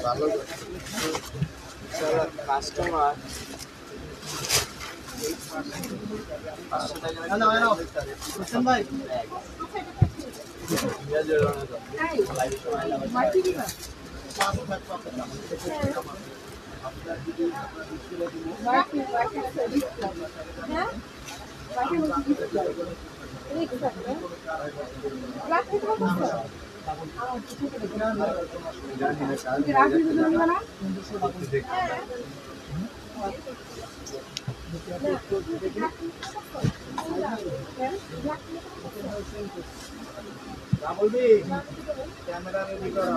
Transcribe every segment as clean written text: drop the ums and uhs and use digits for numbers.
ভালো কাস্টমার ভাই বলবি ক্যামেরা রেডি করো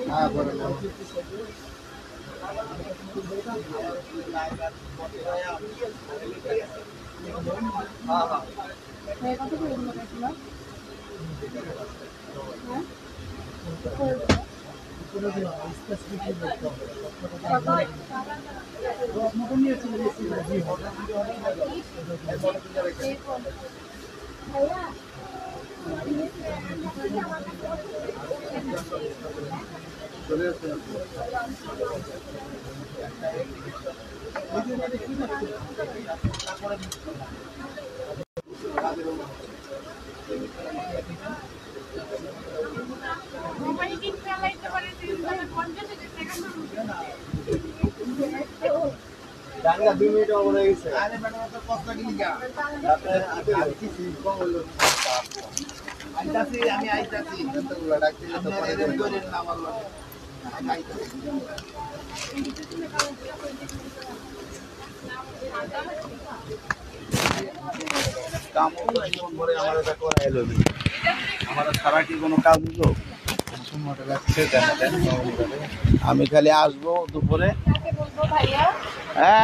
हाँ बराबर हाँ हाँ জানলা 2 মিনিট ওভার হয়ে গেছে আরে ম্যাডাম তো কষ্ট লাগি আমি আইতাছি যতগুলো ডাকতে তো পরে ধরে না আমার আমি আইতাছি কাম জীবন ভরে আমার এটা করা এলো আমার সারা কি কোনো কাজ হলো আমি খালি আসবো দুপুরে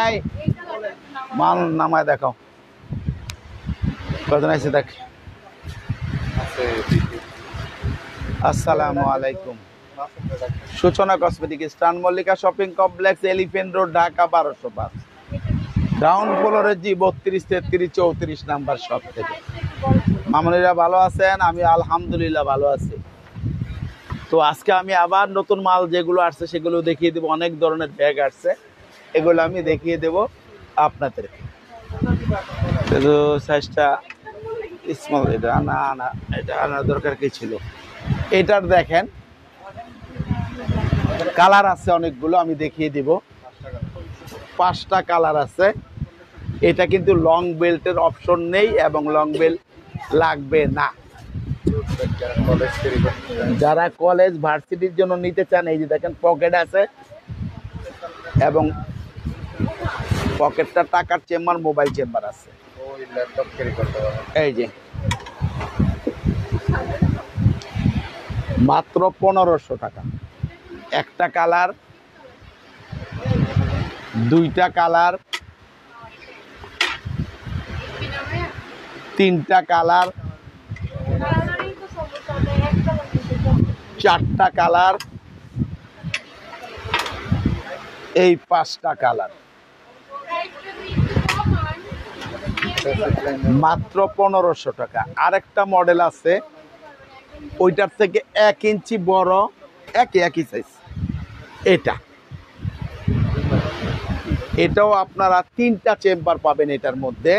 এই মাল নামায় দেখাও কজন আছে দেখ আসসালামু আলাইকুম সূচনা কসমেটিক স্টান Mallika shopping complex Elephant Road Dhaka 1205 ground ফ্লোরে জি 32 33 34 নাম্বার শপ থেকে মামুনিরা ভালো আছেন আমি আলহামদুলিল্লাহ ভালো আছি তো আজকে আমি আবার নতুন মাল যেগুলো আসছে সেগুলো দেখিয়ে দেব অনেক ধরনের ব্যাগ আসছে এগুলো আমি দেখিয়ে দেব আপনাদের তো সাইজটা স্মল এটা না না এটা আনার দরকার কি ছিল এটার দেখেন কালার আছে অনেকগুলো আমি দেখিয়ে দেব 5টা কালার আছে এটা কিন্তু লং বেল্টের অপশন নেই এবং লং বেল্ট লাগবে না যারা কলেজ ভার্সিটির জন্য নিতে চান এই যে দেখেন পকেট আছে এবং পকেটটা টাকার চেম্বার মোবাইল চেম্বার আছে এই যে মাত্র 1500 টাকা একটা কালার 2টা কালার 3টা কালার 4টা কালার এই 5টা কালার মাত্র 1500 টাকা আরেকটা মডেল আছে ওইটার থেকে 1 ইঞ্চি বড় একই সাইজ এটাও আপনারা 3টা চেম্বার পাবেন এটার মধ্যে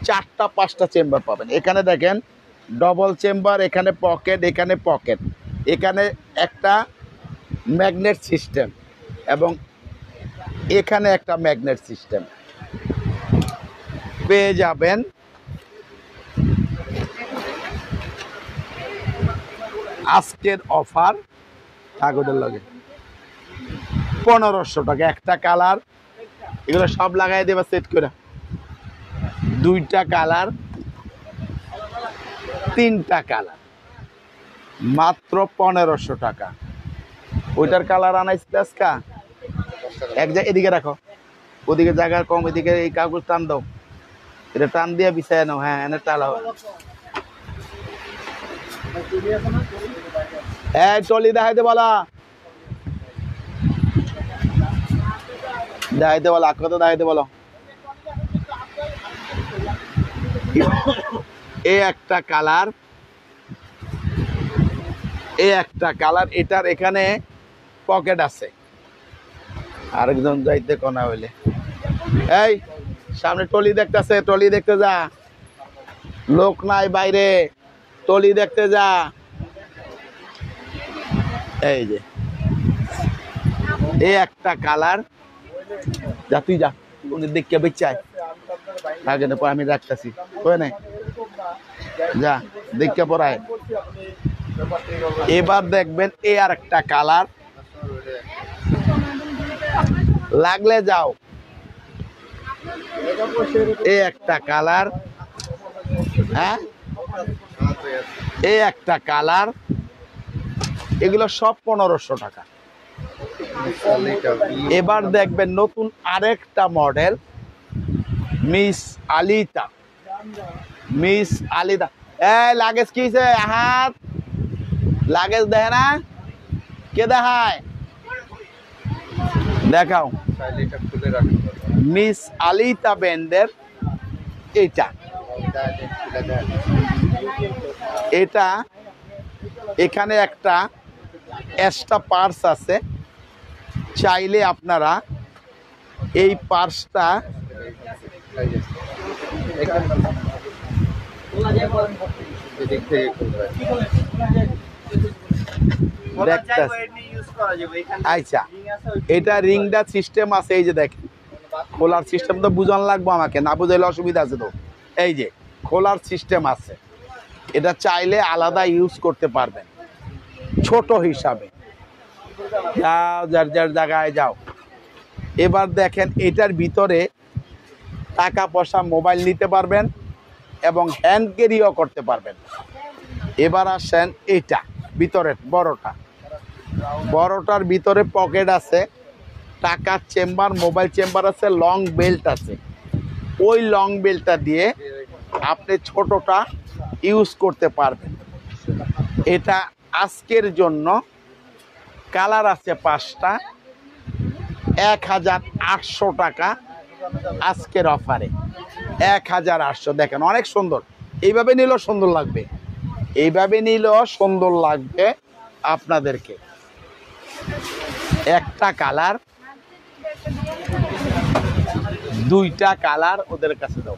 4টা 5টা চেম্বার পাবেন এখানে দেখেন ডবল চেম্বার এখানে পকেট এখানে একটা ম্যাগনেট সিস্টেম এবং এখানে একটা ম্যাগনেট সিস্টেম পেয়ে যাবেন আজকের অফার কাগজের লগে 1500 টাকা একটা কালার এগুলো সব লাগাই দেবা সেট করে দুইটা কালার, তিনটা কালার, মাত্র 1500 টাকা। ওইটার কালার আনাইছি আজকা এক জায়গায়, এদিকে রাখো, ওদিকে জায়গা কম, এদিকে এই কাগজ টান দাও, এটা টান দিয়ে বিছায় নাও। হ্যাঁ, এনে টালাও। এই টলি দেখাইতে বলা, দেখাইতে বলো, আখ কথা দেখাইতে বলো। এই একটা কালার, এই একটা কালার, এটার এখানে পকেট আছে। আরেকজন যাইতে কোনা হইলে, এই সামনে টলি দেখতেছে, টলি দেখতে যা, লোক নাই বাইরে, টলি দেখতে যা। এই যে এই একটা কালার, যা তুই যা, উনি দেখে বেচায় আগে না, আমি রাখতেছি, যা দেখে পড়ায়। এবার দেখবেন এই আর একটা কালার, লাগলে যাও। এই একটা কালার, হ্যাঁ এই একটা কালার, এগুলো সব 1500 টাকা। এবার দেখবেন নতুন আরেকটা মডেল, মিস আলিতা। মিস আলিতা, এই লাগেজ কি হাত লাগেজ দেখে না, কে দেখায়, দেখাও। মিস আলিতা ব্র্যান্ডের এটা, এটা এখানে একটা এক্সট্রা পার্স আছে, চাইলে আপনারা এই পার্সটা আচ্ছা, এটা রিংটা সিস্টেম আছে, এই যে দেখেন খোলার সিস্টেম, তো বুঝান লাগবো আমাকে, না বুঝাইলে অসুবিধা আছে তো। এই যে খোলার সিস্টেম আছে, এটা চাইলে আলাদা ইউজ করতে পারবেন ছোট হিসাবে। যাও যার যার জায়গায় যাও। এবার দেখেন এটার ভিতরে টাকা পয়সা, মোবাইল নিতে পারবেন এবং হ্যান্ড ক্যারিও করতে পারবেন। এবার আসেন এটা ভিতরের বড়টা, বড়টার ভিতরে পকেট আছে, টাকার চেম্বার, মোবাইল চেম্বার আছে, লং বেল্ট আছে। ওই লং বেল্টটা দিয়ে আপনি ছোটটা ইউজ করতে পারবেন। এটা আজকের জন্য কালার আছে 5টা, 1800 টাকা আজকের অফারে, 1800। দেখেন অনেক সুন্দর, এইভাবে নিলেও সুন্দর লাগবে, এইভাবে নিলেও সুন্দর লাগবে আপনাদেরকে। একটা কালার, দুইটা কালার ওদের কাছে দাও,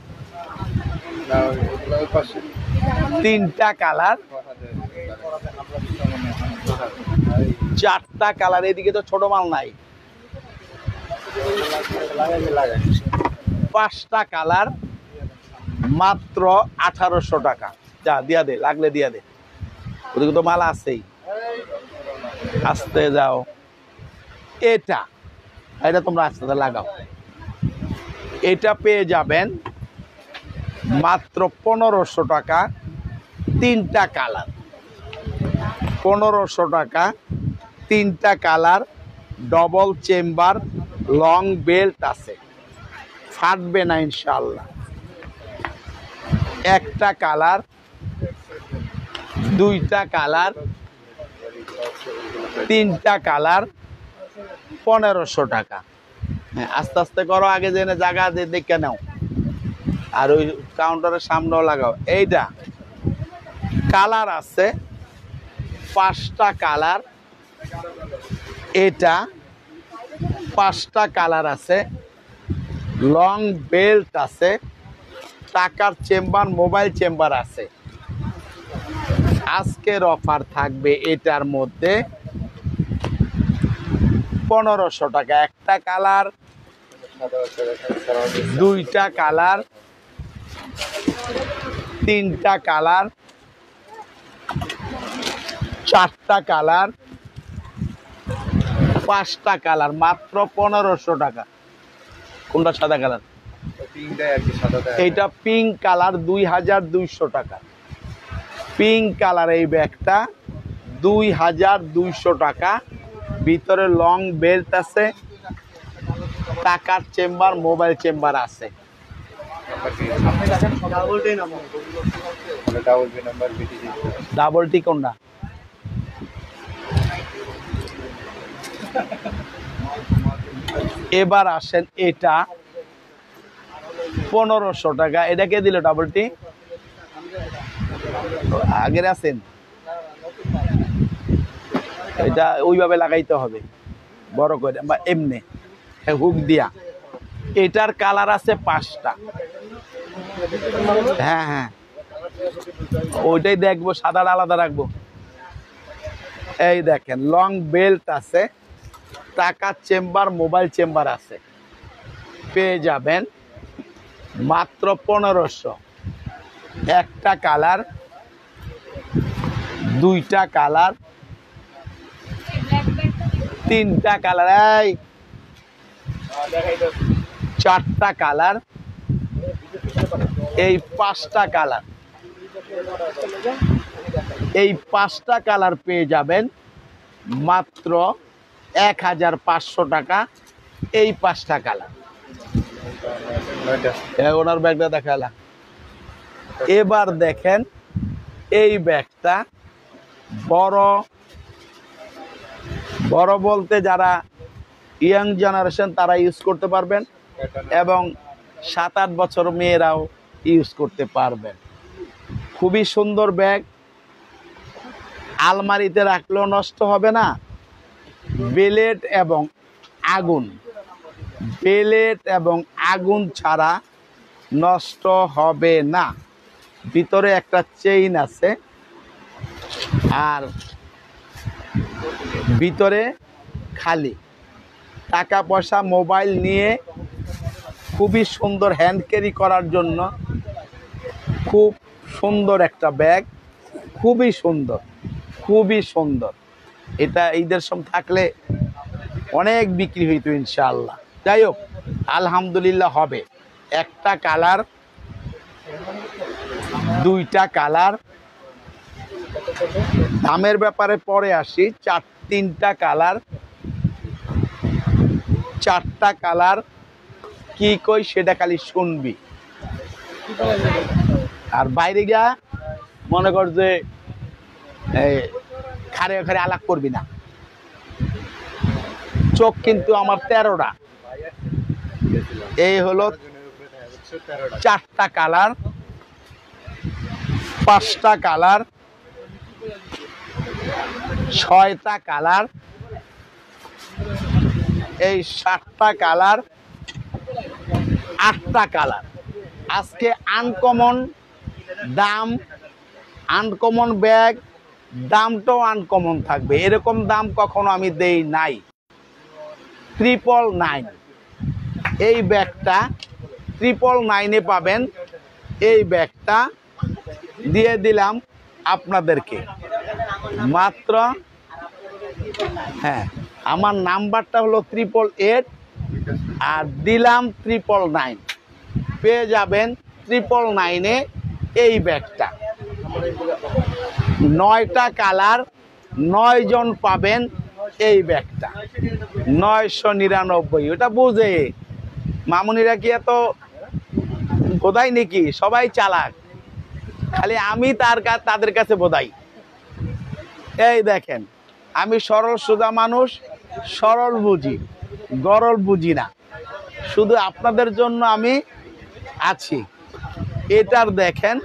তিনটা কালার, চারটা কালার। এদিকে তো ছোট মাল নাই। 5টা কালার, মাত্র 1800 টাকা। যা দিয়া দে, লাগলে দিয়া দে, ওদিকে তো মাল আছেই, আসতে যাও। এটা এটা তোমরা আস্তে লাগাও, এটা পেয়ে যাবেন মাত্র 1500 টাকা, 3টা কালার। 1500 টাকা, 3টা colour, double chamber, long belt আছে, ফাটবে না ইনশাআল্লাহ। একটা কালার, দুইটা কালার, 3টা কালার, 1500 টাকা। হ্যাঁ, আস্তে আস্তে করো, আগে জেনে জায়গা দেখে নাও, আর ওই কাউন্টারের সামনেও লাগাও। এইটা কালার আছে 5টা কালার, এটা 5টা কালার আছে, লং বেল্ট আছে, টাকার চেম্বার, মোবাইল চেম্বার আছে। আজকের অফার থাকবে এটার মধ্যে 1500 টাকা। একটা কালার, দুইটা কালার, 3টা কালার, 4টা কালার, 5টা কালার, মাত্র 1500 টাকা। কোনটা সাদা কালার? এইটা পিঙ্ক কালার 2200 টাকা। পিঙ্ক কালার এই ব্যাগটা 2200 টাকা। ভিতরে লং বেল্ট আছে, টাকার চেম্বার, মোবাইল চেম্বার আছে। ডাবল টি কোনটা? এবার আসেন, এটা 1500 টাকা। এটা কে দিল ডাবল টি? আগের আছেন, এটা ওইভাবে লাগাইতে হবে বড় করে বা এমনি হুক দিয়া। এটার কালার আছে 5টা। হ্যাঁ হ্যাঁ, ওইটাই দেখবো, সাদাটা আলাদা রাখবো। এই দেখেন লং বেল্ট আছে, টাকার চেম্বার, মোবাইল চেম্বার আছে। পেয়ে যাবেন মাত্র 1500। একটা কালার, দুইটা কালার, তিনটা কালার, এই চারটা কালার, এই 5টা কালার। এই 5টা কালার পেয়ে যাবেন মাত্র 1500 টাকা। এই 5টা কালার। ওনার ব্যাগটা দেখালাম। এবার দেখেন এই ব্যাগটা বড় বড় বলতে যারা ইয়াং জেনারেশন তারা ইউজ করতে পারবেন, এবং 7-8 বছর মেয়েরাও ইউজ করতে পারবেন। খুবই সুন্দর ব্যাগ, আলমারিতে রাখলেও নষ্ট হবে না। বেলেট এবং আগুন, বেলেট এবং আগুন ছাড়া নষ্ট হবে না। ভিতরে একটা চেইন আছে, আর ভিতরে খালি। টাকা পয়সা, মোবাইল নিয়ে খুবই সুন্দর, হ্যান্ড ক্যারি করার জন্য খুব সুন্দর একটা ব্যাগ। খুবই সুন্দর, খুবই সুন্দর। এটা ঈদের সময় থাকলে অনেক বিক্রি হইতো ইনশাআল্লাহ। যাই হোক, আলহামদুলিল্লাহ হবে। একটা কালার, দুইটা কালার। দামের ব্যাপারে পরে আসি। 3টা কালার, 4টা কালার। কি কই সেটা খালি শুনবি, আর বাইরে গিয়া মনে কর যে খারে খারে আলাপ করবি না। চোখ কিন্তু আমার 13টা। এই হলো 4টা কালার, 5টা কালার, 6টা কালার, এই 7টা কালার, 8টা কালার। আজকে আনকমন দাম, আনকমন ব্যাগ, দামটাও আনকমন থাকবে। এরকম দাম কখনো আমি দেই নাই। 999 এই ব্যাগটা 999 পাবেন। এই ব্যাগটা দিয়ে দিলাম আপনাদেরকে মাত্র, হ্যাঁ আমার নাম্বারটা হলো 888 আর দিলাম 999। পেয়ে যাবেন 999-এ এই ব্যাগটা। 9টা কালার, 9 জন পাবেন এই ব্যাগটা। 999। ওটা বুঝে মামুনিরা কি এত বোধাই নাকি? সবাই চালাক, খালি আমি তাদের কাছে বোধাই। এই দেখেন, আমি সরল সোজা মানুষ, সরল বুঝি, গরল বুঝি না। শুধু আপনাদের জন্য আমি আছি। এটার দেখেন,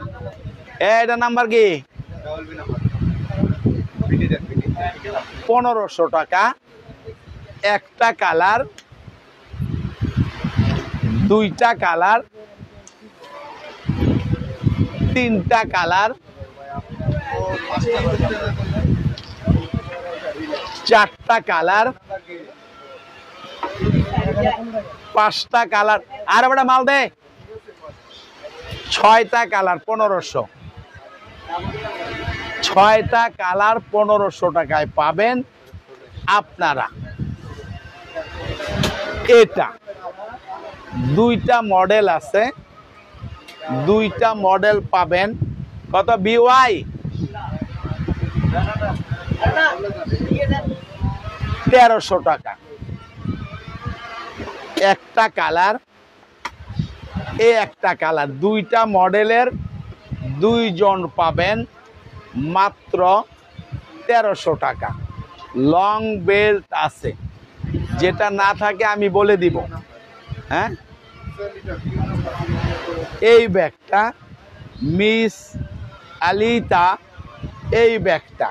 এটা নাম্বার কি? 1500 টাকা। একটা কালার, দুইটা কালার, তিনটা কালার, 4টা কালার, 5টা কালার। আর একটা মাল দে। 6টা কালার 1500। 6টা কালার 1500 টাকায় পাবেন আপনারা। এটা দুইটা মডেল আছে, দুইটা মডেল পাবেন কত বিওয়াই 1300 টাকা। একটা কালার, একটা কালার, দুইটা মডেলের দুইজন পাবেন মাত্র 1300 টাকা। লং বেল্ট আছে, যেটা না থাকে আমি বলে দিব। হ্যাঁ, এই ব্যাগটা মিস আলিতা, এই ব্যাগটা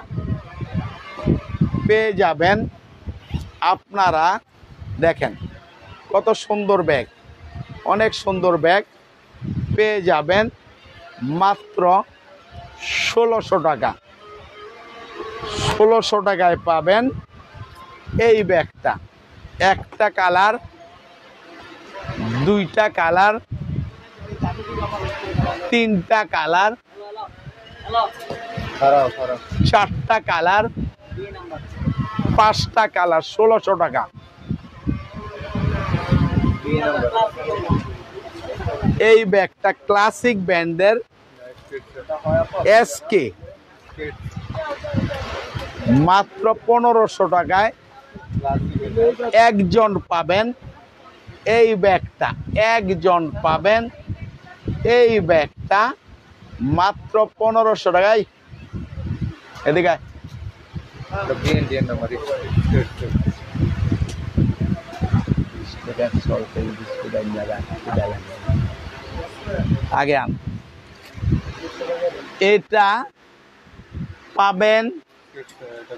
পেয়ে যাবেন আপনারা। দেখেন কত সুন্দর ব্যাগ, অনেক সুন্দর ব্যাগ পেয়ে যাবেন মাত্র 1600 টাকা। 1600 টাকায় পাবেন এই ব্যাগটা। একটা কালার, দুইটা কালার, তিনটা কালার, চারটা কালার, পাঁচটা কালার, 1600 টাকা। এই ব্যাগটা ক্লাসিক ব্র্যান্ডের এসকে, মাত্র 1500 টাকায় একজন পাবেন এই ব্যাগটা। একজন পাবেন এই ব্যাগটা মাত্র 1500 টাকায়। এদিকে আগে আন, এটা পাবেন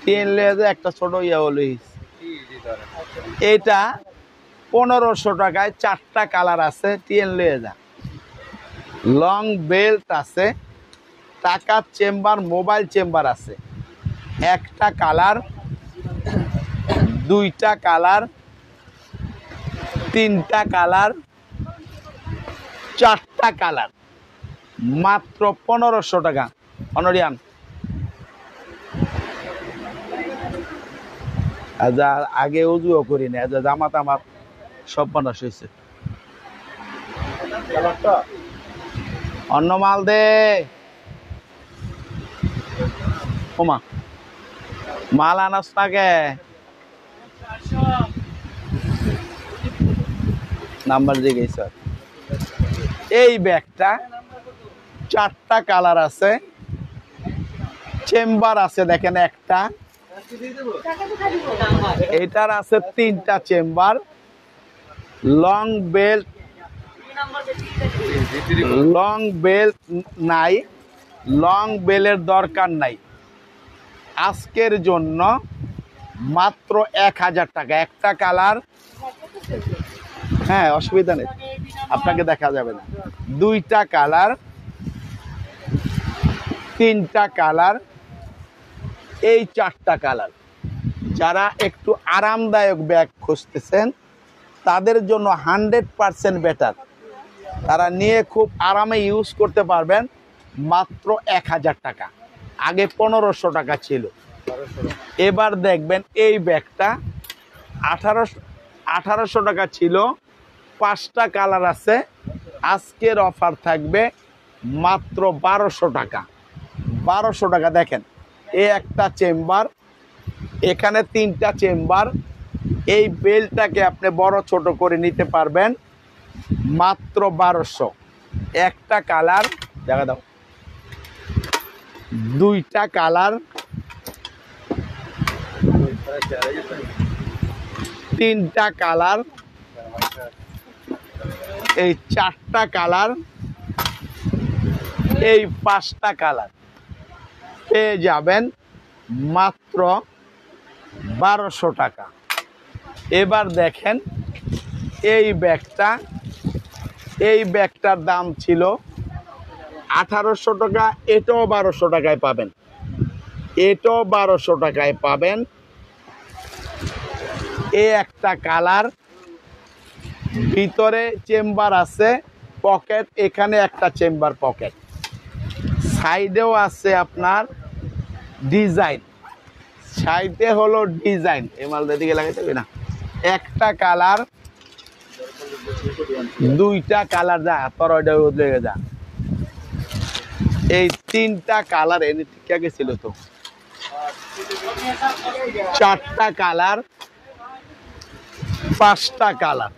3 লেজে একটা ছোট ইয়া হলো। এটা 1500 টাকায়, চারটা কালার আছে, 3 লেজা, লং বেল্ট আছে, টাকা চেম্বার, মোবাইল চেম্বার আছে। একটা কালার, দুইটা কালার, তিনটা কালার, চারটা কালার, মাত্র 1500 টাকা। অনরিয়ান আগে উজুও করি না, জামাত আমার সব মানুষ হয়েছে। অন্য মাল দে ওমা, মাল আনাস নাকে নাম্বার দিকে স্যার। এই ব্যাগটা চারটা কালার আছে, চেম্বার আছে, দেখেন একটা, এটার আছে তিনটা chamber, long belt, long belt নাই, লং বেলের দরকার নাই। আজকের জন্য মাত্র 1000 টাকা। একটা কালার, হ্যাঁ অসুবিধা নেই, আপনাকে দেখা যাবে না। দুইটা কালার, তিনটা কালার, এই চারটা কালার। যারা একটু আরামদায়ক ব্যাগ খুঁজতেছেন তাদের জন্য 100% বেটার। তারা নিয়ে খুব আরামে ইউজ করতে পারবেন মাত্র 1000 টাকা। আগে 1500 টাকা ছিল। এবার দেখবেন এই ব্যাগটা 1800 টাকা ছিল, 5টা কালার আছে। আজকের অফার থাকবে মাত্র 1200 টাকা। 1200 টাকা। দেখেন এই একটা চেম্বার, এখানে তিনটা চেম্বার। এই বেলটাকে আপনি বড় ছোট করে নিতে পারবেন মাত্র 1200। একটা কালার, দেখা দাও, দুইটা কালার, তিনটা কালার, এই চারটা কালার, এই 5টা কালার পেয়ে যাবেন মাত্র 1200 টাকা। এবার দেখেন এই ব্যাগটা, এই ব্যাগটার দাম ছিল 1800 টাকা। এটাও 1200 টাকায় পাবেন, এটাও 1200 টাকায় পাবেন। এই একটা কালার, ভিতরে চেম্বার আছে, পকেট, এখানে একটা চেম্বার পকেট, সাইডেও আছে আপনার ডিজাইন, সাইডে হলো ডিজাইন। এই মালটা দিকে লাগাইতে হবে না। একটা কালার, দুইটা কালার যা তোর ওইটা লেগে যা এই তিনটা কালার এনে ঠিক গেছিল তো চারটা কালার পাঁচটা কালার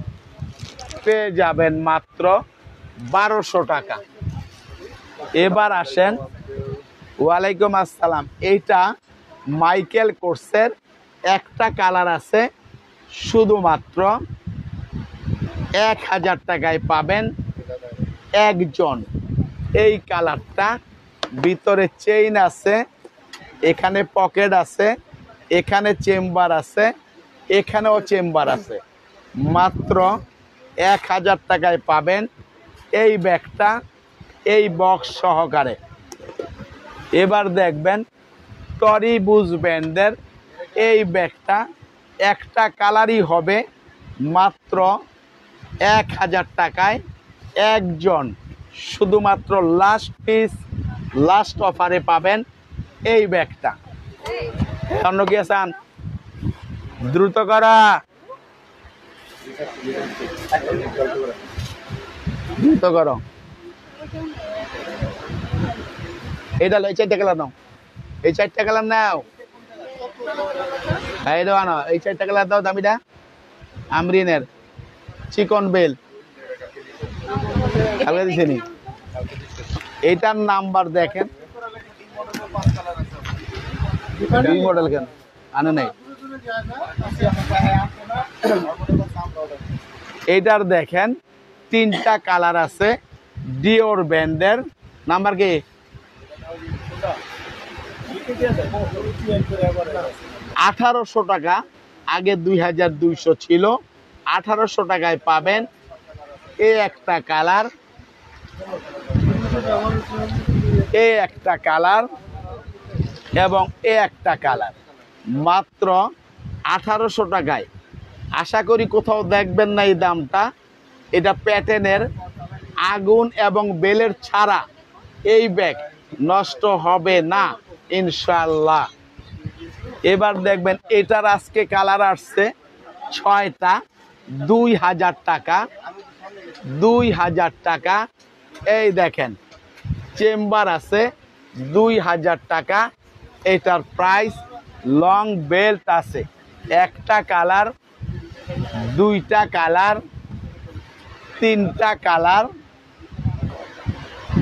পেয়ে যাবেন মাত্র 1200 টাকা। এবার আসেন ওয়ালাইকুম আসসালাম। এইটা মাইকেল কোর্সের একটা কালার আছে শুধুমাত্র 1000 টাকায় পাবেন একজন। এই কালারটা ভিতরে চেইন আছে, এখানে পকেট আছে, এখানে চেম্বার আছে, এখানেও চেম্বার আছে। মাত্র 1000 টাকায় পাবেন এই ব্যাগটা এই বক্স সহকারে। এবার দেখবেন টরিবুজ ব্র্যান্ডের এই ব্যাগটা একটা কালারই হবে মাত্র 1000 টাকায় একজন। শুধুমাত্র লাস্ট পিস লাস্ট অফারে পাবেন এই ব্যাগটা। অন্য কি আছেন দ্রুত করা দ্রুত করো। এইটা এই 4টা কালার নাও, এই 4টা কালার নাও, এই দাও আনো, এই 4টা কালার দাও। দামিটা আমরিনের চিকন বেল কালকে দিছেনি। এইটার নাম্বার দেখেন, দুই মডেল কেন আনে নাই। এইটার দেখেন 3টা কালার আছে ডিওর ব্র্যান্ডের। নাম্বার কি 1800 টাকা, আগে 2200 ছিল। 1800 টাকায় পাবেন এই একটা কালার, এই একটা কালার এবং এই একটা কালার মাত্র 1800 টাকায়। আশা করি কোথাও দেখবেন না এই দামটা। এটা প্যাটার্নের আগুন এবং বেলের ছাড়া এই ব্যাগ নষ্ট হবে না ইনশাআল্লাহ। এবার দেখবেন এটার আজকে কালার আসছে 6টা, 2000 টাকা, 2000 টাকা। এই দেখেন চেম্বার আছে 2000 টাকা। এটার প্রাইস লং বেল্ট আছে, একটা কালার, দুইটা কালার, তিনটা কালার,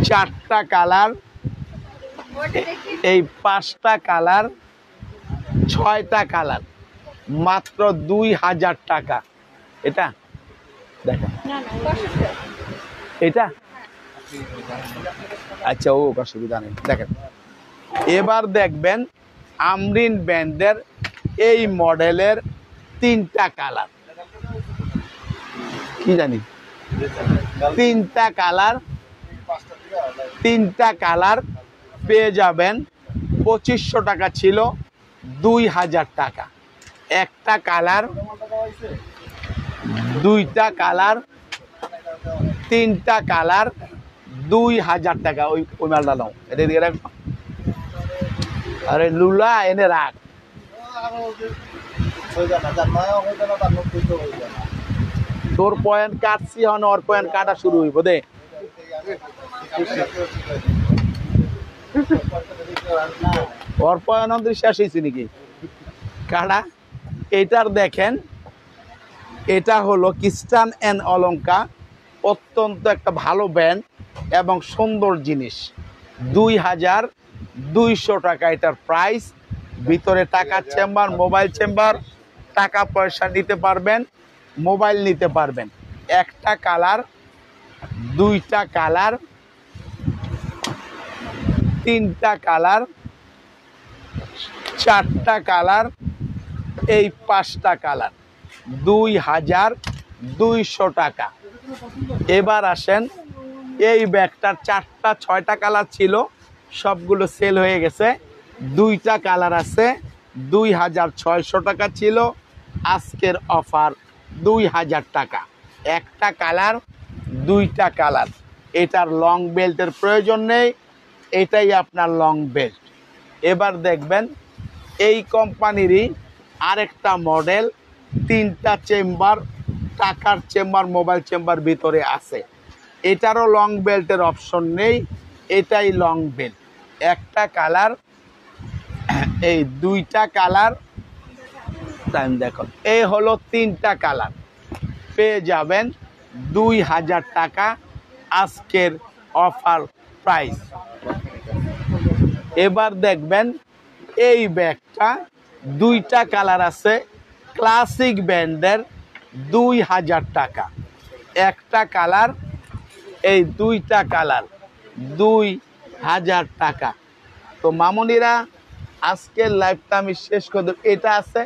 চারটা কালার, এই 5টা কালার, 6টা কালার মাত্র 2000 টাকা। এটা দেখেন এটা আচ্ছা ও অসুবিধা নেই। দেখেন এবার দেখবেন আমরিন ব্র্যান্ডের এই মডেলের 3টা কালার, কি জানি 3টা কালার, 3টা কালার পেয়ে যাবেন 2500 টাকা ছিল 2000 টাকা। একটা কালার, দুইটা কালার, 3টা কালার 2000 টাকা। ওই ওই মালটা নাও, এটা দিকে রাখ। আরে লুলা এনে রাখ। তোর পয়েন্ট কাটছি হন, ওর পয়েন্ট কাটা শুরু হইব দে। ওর পয়েন্ট শেষ হয়েছে নাকি কাটা? এটার দেখেন এটা হলো ক্রিস্টান এন্ড অলঙ্কা, অত্যন্ত একটা ভালো ব্র্যান্ড এবং সুন্দর জিনিস। 2200 টাকা এটার প্রাইস। ভিতরে টাকা চেম্বার, মোবাইল চেম্বার, টাকা পয়সা নিতে পারবেন, মোবাইল নিতে পারবেন। একটা কালার, দুইটা কালার, 3টা কালার, 4টা কালার, এই 5টা কালার 2200 টাকা। এবার আসেন এই ব্যাগটার 4টা 6টা কালার ছিল, সবগুলো সেল হয়ে গেছে। 2টা কালার আছে, 2600 টাকা ছিল, আজকের অফার 2000 টাকা। একটা কালার, 2টা কালার। এটার লং বেল্টের প্রয়োজন নেই, এটাই আপনার লং বেল্ট। এবার দেখবেন এই কোম্পানিরই আরেকটা মডেল, 3টা চেম্বার টাকার চেম্বার মোবাইল চেম্বার ভিতরে আছে। এটারও লং বেল্টের অপশন নেই, এটাই লং বেল্ট। একটা কালার, এই দুইটা কালার, টাইম দেখো, এই হলো তিনটা কালার, পেয়ে যাবেন 2000 টাকা আজকের অফার প্রাইস। এবার দেখবেন এই ব্যাগটা দুইটা কালার আছে, ক্লাসিক ব্র্যান্ডের, 2000 টাকা একটা কালার, এই দুইটা কালার 2000 টাকা। তো মামুনিরা আজকের লাইভটা আমি শেষ করে দেব। এটা আছে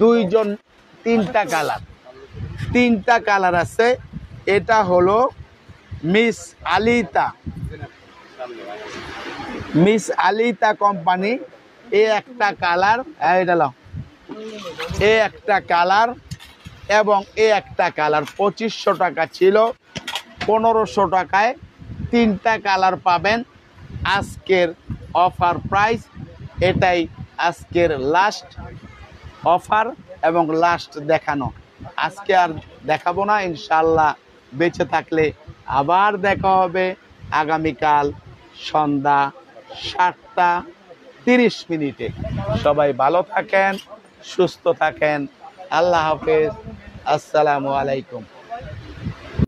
দুইজন, তিনটা কালার আছে। এটা হলো মিস আলিতা কোম্পানি, এ একটা কালার, এটা নাও, এ একটা কালার এবং এ একটা কালার 2500 টাকা ছিল, 1500 টাকায় তিনটা কালার পাবেন। আজকের অফার প্রাইস এটাই, আজকের লাস্ট অফার এবং লাস্ট দেখানো। আজকে আর দেখাবো না, ইনশাল্লাহ বেঁচে থাকলে আবার দেখা হবে আগামীকাল সন্ধ্যা 7:30। সবাই ভালো থাকেন, সুস্থ থাকেন, আল্লাহ হাফেজ, আসসালামু আলাইকুম।